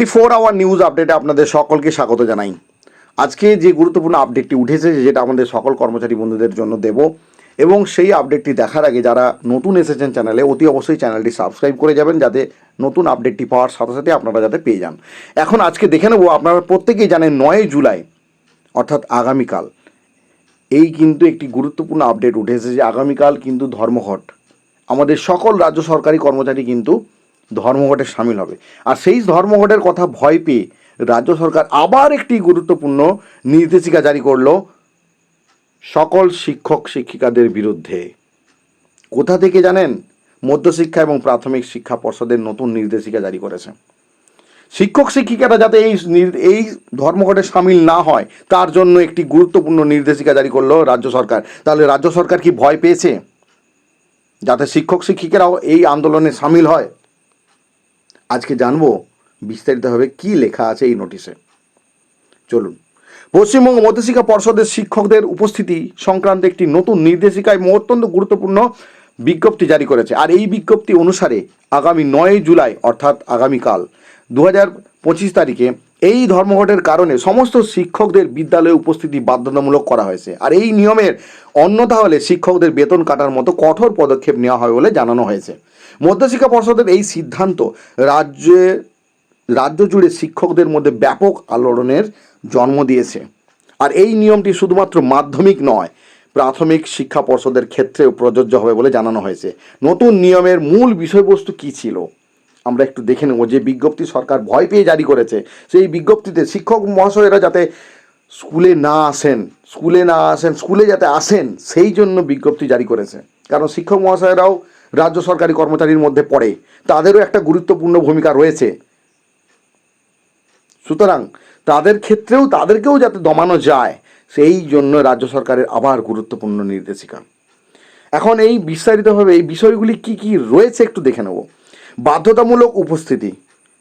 4 hour news আপডেটে আপনাদের সকলকে স্বাগত জানাই। আজকে যে গুরুত্বপূর্ণ আপডেটটি উঠেছে যেটা আমাদের সকল কর্মচারী বন্ধুদের জন্য দেব, এবং সেই আপডেটটি দেখার আগে যারা নতুন এসেছেন চ্যানেলে অতি অবশ্যই চ্যানেলটি সাবস্ক্রাইব করে যাবেন, যাতে নতুন আপডেটটি পাওয়ার সাথে সাথে আপনারা যাতে পেয়ে যান। এখন আজকে দেখে নেব, আপনারা প্রত্যেকেই জানেন 9 জুলাই অর্থাৎ আগামীকাল এই কিন্তু একটি গুরুত্বপূর্ণ আপডেট উঠেছে যে আগামীকাল কিন্তু ধর্মঘট। আমাদের সকল রাজ্য সরকারি কর্মচারী কিন্তু ধর্মঘটে সামিল হবে, আর সেই ধর্মঘটের কথা ভয় পেয়ে রাজ্য সরকার আবার একটি গুরুত্বপূর্ণ নির্দেশিকা জারি করলো সকল শিক্ষক শিক্ষিকাদের বিরুদ্ধে। কোথা থেকে জানেন? মধ্যশিক্ষা এবং প্রাথমিক শিক্ষা পর্ষদের নতুন নির্দেশিকা জারি করেছে। শিক্ষক শিক্ষিকারা যাতে এই ধর্মঘটে সামিল না হয় তার জন্য একটি গুরুত্বপূর্ণ নির্দেশিকা জারি করলো রাজ্য সরকার। তাহলে রাজ্য সরকার কি ভয় পেয়েছে যাতে শিক্ষক শিক্ষিকারাও এই আন্দোলনে সামিল হয়? আজকে জানবো বিস্তারিতভাবে কি লেখা আছে এই নোটিশে। চলুন। পশ্চিমবঙ্গ মধ্যশিক্ষা পর্ষদের শিক্ষকদের উপস্থিতি সংক্রান্ত একটি নতুন নির্দেশিকা এবং অত্যন্ত গুরুত্বপূর্ণ বিজ্ঞপ্তি জারি করেছে। আর এই বিজ্ঞপ্তি অনুসারে আগামী 9 জুলাই অর্থাৎ আগামীকাল 2025 তারিখে এই ধর্মঘটের কারণে সমস্ত শিক্ষকদের বিদ্যালয়ে উপস্থিতি বাধ্যতামূলক করা হয়েছে। আর এই নিয়মের অন্যথা হলে শিক্ষকদের বেতন কাটার মতো কঠোর পদক্ষেপ নেওয়া হবে বলে জানানো হয়েছে। মধ্যশিক্ষা পর্ষদের এই সিদ্ধান্ত রাজ্য জুড়ে শিক্ষকদের মধ্যে ব্যাপক আলোড়নের জন্ম দিয়েছে। আর এই নিয়মটি শুধুমাত্র মাধ্যমিক নয়, প্রাথমিক শিক্ষা পর্ষদের ক্ষেত্রেও প্রযোজ্য হবে বলে জানানো হয়েছে। নতুন নিয়মের মূল বিষয়বস্তু কী ছিল আমরা একটু দেখে নেব। যে বিজ্ঞপ্তি সরকার ভয় পেয়ে জারি করেছে, সেই বিজ্ঞপ্তিতে শিক্ষক মহাশয়েরা যাতে স্কুলে যাতে আসেন সেই জন্য বিজ্ঞপ্তি জারি করেছে। কারণ শিক্ষক মহাশয়েরাও রাজ্য সরকারি কর্মচারীর মধ্যে পড়ে, তাদেরও একটা গুরুত্বপূর্ণ ভূমিকা রয়েছে। সুতরাং তাদেরকেও যাতে দমানো যায় সেই জন্য রাজ্য সরকারের আবার গুরুত্বপূর্ণ নির্দেশিকা। এখন এই বিস্তারিতভাবে এই বিষয়গুলি কি কি রয়েছে একটু দেখে নেব। বাধ্যতামূলক উপস্থিতি।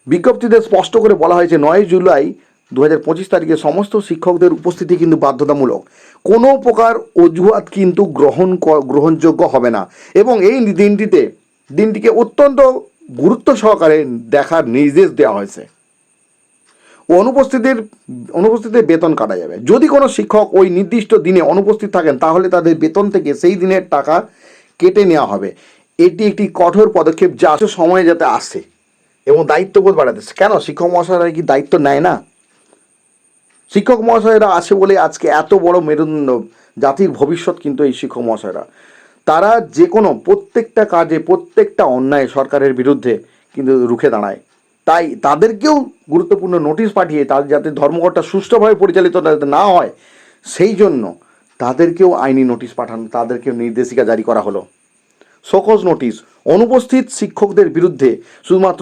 বিজ্ঞপ্তিতে স্পষ্ট করে বলা হয়েছে 9 জুলাই 2025 তারিখে সমস্ত শিক্ষকদের উপস্থিতি কিন্তু বাধ্যতামূলক। কোনো প্রকার অজুহাত কিন্তু গ্রহণযোগ্য হবে না, এবং এই দিনটিকে অত্যন্ত গুরুত্ব সহকারে দেখার নির্দেশ দেওয়া হয়েছে। অনুপস্থিতির বেতন কাটা যাবে। যদি কোনো শিক্ষক ওই নির্দিষ্ট দিনে অনুপস্থিত থাকেন তাহলে তাদের বেতন থেকে সেই দিনের টাকা কেটে নেওয়া হবে। এটি একটি কঠোর পদক্ষেপ যা সময়ে যাতে আসে এবং দায়িত্ববোধ বাড়াতে। কেন শিক্ষক মহাশয়রা কি দায়িত্ব নেয় না? শিক্ষক মহাশয়রা আসে বলে আজকে এত বড় মেরুদণ্ড, জাতির ভবিষ্যৎ কিন্তু এই শিক্ষক মহাশয়রা। তারা যে কোনো প্রত্যেকটা কাজে প্রত্যেকটা অন্যায় সরকারের বিরুদ্ধে কিন্তু রুখে দাঁড়ায়। তাই তাদেরকেও গুরুত্বপূর্ণ নোটিশ পাঠিয়ে তাদের যাতে ধর্মঘটটা সুষ্ঠুভাবে পরিচালিত না হয় সেই জন্য তাদেরকেও আইনি নোটিশ পাঠানো, তাদেরকেও নির্দেশিকা জারি করা হলো। Show cause notice. অনুপস্থিত শিক্ষকদের বিরুদ্ধে শুধুমাত্র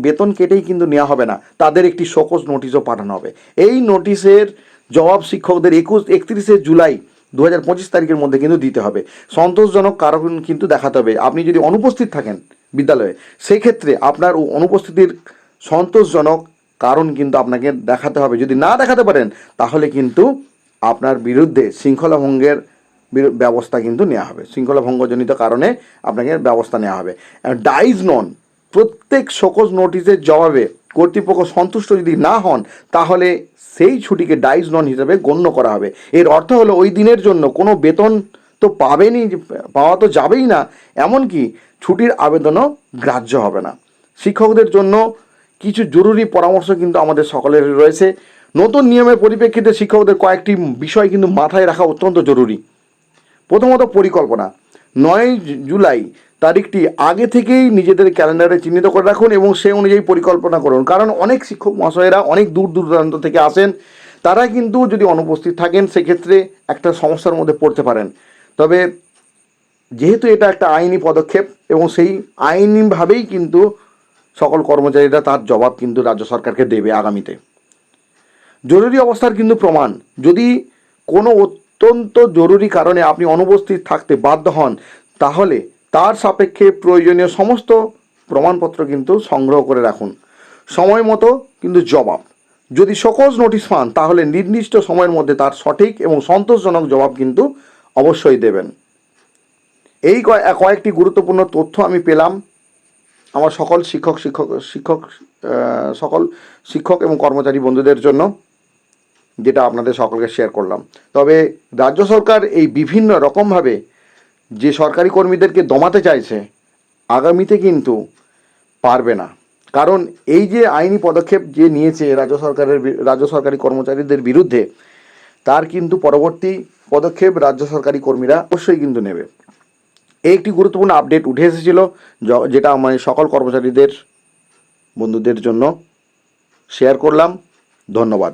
বেতন কেটেই কিন্তু নেওয়া হবে না, তাদের একটি শোকজ নোটিশও পাঠানো হবে। এই নোটিশের জবাব শিক্ষকদের 31 জুলাই 2025 তারিখের মধ্যে কিন্তু দিতে হবে। সন্তোষজনক কারণ কিন্তু দেখাতে হবে। আপনি যদি অনুপস্থিত থাকেন বিদ্যালয়ে, সেক্ষেত্রে আপনার অনুপস্থিতির সন্তোষজনক কারণ কিন্তু আপনাকে দেখাতে হবে। যদি না দেখাতে পারেন তাহলে কিন্তু আপনার বিরুদ্ধে শৃঙ্খলা ভঙ্গের ব্যবস্থা কিন্তু নেওয়া হবে। শৃঙ্খলা ভঙ্গজনিত কারণে আপনাকে ব্যবস্থা নেওয়া হবে। ডাইজ নন। প্রত্যেক শোকজ নোটিশের জবাবে কর্তৃপক্ষ সন্তুষ্ট যদি না হন তাহলে সেই ছুটিকে ডাইজ নন হিসেবে গণ্য করা হবে। এর অর্থ হলো ওই দিনের জন্য কোনো বেতন তো পাওয়া তো যাবেই না, এমনকি ছুটির আবেদনও গ্রাহ্য হবে না। শিক্ষকদের জন্য কিছু জরুরি পরামর্শ কিন্তু আমাদের সকলের রয়েছে। নতুন নিয়মের পরিপ্রেক্ষিতে শিক্ষকদের কয়েকটি বিষয় কিন্তু মাথায় রাখা অত্যন্ত জরুরি। প্রথমত পরিকল্পনা। 9 জুলাই তারিখটি আগে থেকেই নিজেদের ক্যালেন্ডারে চিহ্নিত করে রাখুন এবং সেই অনুযায়ী পরিকল্পনা করুন। কারণ অনেক শিক্ষক মহাশয়েরা অনেক দূর দূরান্ত থেকে আসেন, তারা কিন্তু যদি অনুপস্থিত থাকেন সেক্ষেত্রে একটা সমস্যার মধ্যে পড়তে পারেন। তবে যেহেতু এটা একটা আইনি পদক্ষেপ এবং সেই আইনিভাবেই কিন্তু সকল কর্মচারীরা তার জবাব কিন্তু রাজ্য সরকারকে দেবে আগামীতে। জরুরি অবস্থার কিন্তু প্রমাণ। যদি কোনো অত্যন্ত জরুরি কারণে আপনি অনুপস্থিত থাকতে বাধ্য হন তাহলে তার সাপেক্ষে প্রয়োজনীয় সমস্ত প্রমাণপত্র কিন্তু সংগ্রহ করে রাখুন। সময় মতো কিন্তু জবাব। যদি শোকজ নোটিশ পান তাহলে নির্দিষ্ট সময়ের মধ্যে তার সঠিক এবং সন্তোষজনক জবাব কিন্তু অবশ্যই দেবেন। এই কয়েকটি গুরুত্বপূর্ণ তথ্য আমি পেলাম আমার সকল শিক্ষক সকল শিক্ষক এবং কর্মচারী বন্ধুদের জন্য, যেটা আপনাদের সকলকে শেয়ার করলাম। তবে রাজ্য সরকার এই বিভিন্ন রকমভাবে যে সরকারি কর্মীদেরকে দমাতে চাইছে, আগামীতে কিন্তু পারবে না। কারণ এই যে আইনি পদক্ষেপ যে নিয়েছে রাজ্য সরকারি কর্মচারীদের বিরুদ্ধে, তার কিন্তু পরবর্তী পদক্ষেপ রাজ্য সরকারি কর্মীরা অবশ্যই কিন্তু নেবে। এই একটি গুরুত্বপূর্ণ আপডেট উঠে এসেছিল, যেটা আমি সকল কর্মচারীদের বন্ধুদের জন্য শেয়ার করলাম। ধন্যবাদ।